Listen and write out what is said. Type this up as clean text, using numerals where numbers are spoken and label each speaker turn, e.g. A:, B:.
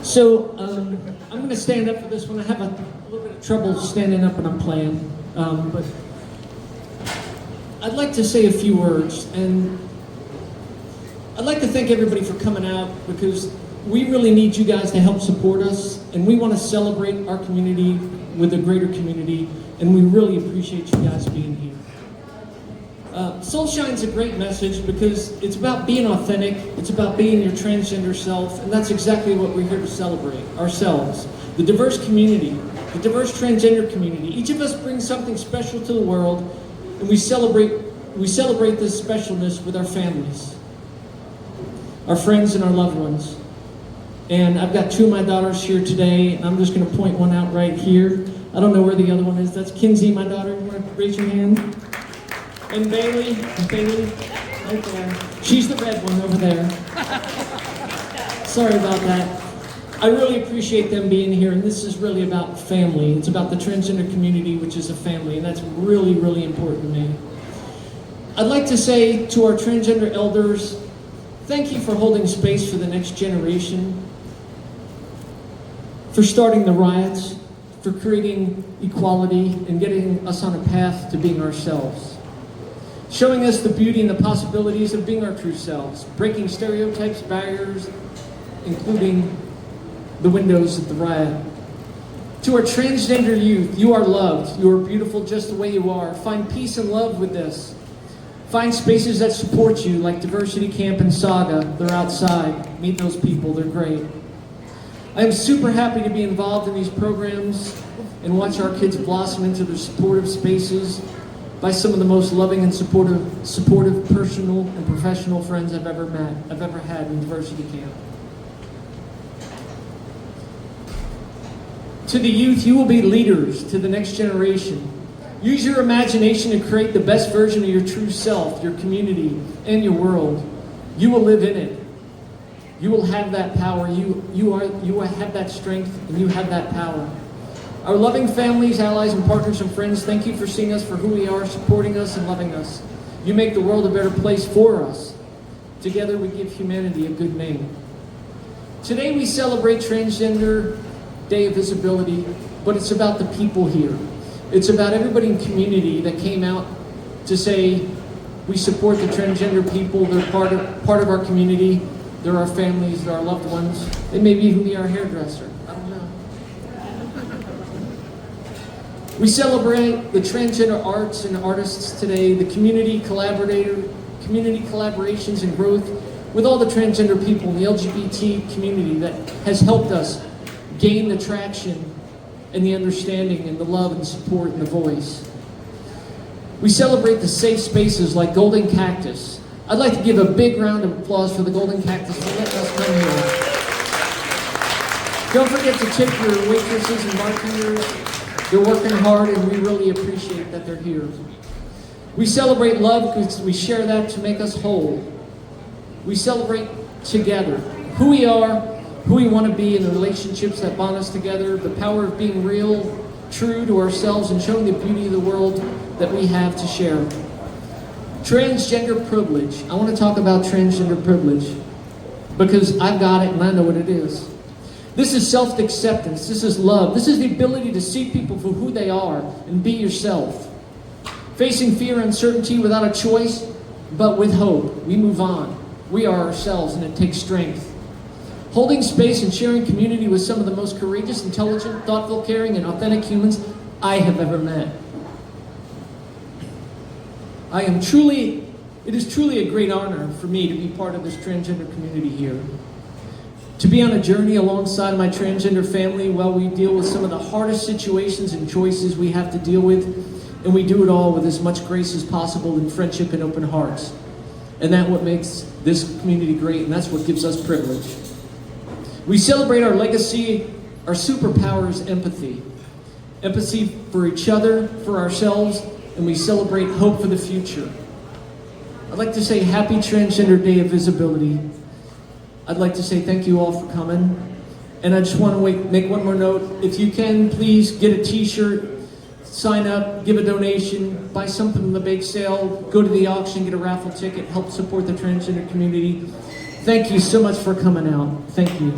A: So I'm going to stand up for this one. I have a little bit of trouble standing up when I'm playing, but I'd like to say a few words, and I'd like to thank everybody for coming out, because we really need you guys to help support us, and we want to celebrate our community with a greater community, and we really appreciate you guys being here. Soul Shine's a great message because it's about being authentic, it's about being your transgender self, and that's exactly what we're here to celebrate, ourselves. The diverse community, the diverse transgender community. Each of us brings something special to the world, and we celebrate this specialness with our families, our friends, and our loved ones. And I've got two of my daughters here today, and I'm just going to point one out right here. I don't know where the other one is. That's Kinsey, my daughter. You want to raise your hand? And Bailey, right there. She's the red one over there. Sorry about that. I really appreciate them being here, and this is really about family. It's about the transgender community, which is a family, and that's really, really important to me. I'd like to say to our transgender elders, thank you for holding space for the next generation, for starting the riots, for creating equality and getting us on a path to being ourselves. Showing us the beauty and the possibilities of being our true selves, breaking stereotypes, barriers, including the windows at the riot. To our transgender youth, you are loved. You are beautiful just the way you are. Find peace and love with this. Find spaces that support you, like Diversity Camp and Saga. They're outside. Meet those people. They're great. I am super happy to be involved in these programs and watch our kids blossom into their supportive spaces by some of the most loving and supportive personal and professional friends I've ever had in Diversity Camp. To the youth, you will be leaders to the next generation. Use your imagination to create the best version of your true self, your community, and your world. You will live in it. You will have that power. You will have that strength, and you have that power. Our loving families, allies, and partners and friends, thank you for seeing us for who we are, supporting us, and loving us. You make the world a better place for us. Together we give humanity a good name. Today we celebrate Transgender Day of Visibility, but it's about the people here. It's about everybody in community that came out to say, we support the transgender people, they're part of our community, they're our families, they're our loved ones. They may even be our hairdresser. I don't know. We celebrate the transgender arts and artists today, the community collaborations and growth with all the transgender people in the LGBT community that has helped us gain the traction and the understanding and the love and support and the voice. We celebrate the safe spaces like Golden Cactus. I'd like to give a big round of applause for the Golden Cactus for letting us come here. Don't forget to tip your waitresses and bartenders. They're working hard, and we really appreciate that they're here. We celebrate love because we share that to make us whole. We celebrate together who we are, who we want to be, in the relationships that bond us together, the power of being real, true to ourselves, and showing the beauty of the world that we have to share. Transgender privilege. I want to talk about transgender privilege because I've got it and I know what it is. This is self-acceptance. This is love. This is the ability to see people for who they are and be yourself. Facing fear and uncertainty without a choice, but with hope. We move on. We are ourselves, and it takes strength. Holding space and sharing community with some of the most courageous, intelligent, thoughtful, caring, and authentic humans I have ever met. It is truly a great honor for me to be part of this transgender community here. To be on a journey alongside my transgender family while we deal with some of the hardest situations and choices we have to deal with, and we do it all with as much grace as possible in friendship and open hearts. And that's what makes this community great, and that's what gives us privilege. We celebrate our legacy. Our superpower is empathy. Empathy for each other, for ourselves, and we celebrate hope for the future. I'd like to say Happy Transgender Day of Visibility. I'd like to say thank you all for coming. And I just want to make one more note. If you can, please get a t-shirt, sign up, give a donation, buy something from the bake sale, go to the auction, get a raffle ticket, help support the transgender community. Thank you so much for coming out. Thank you.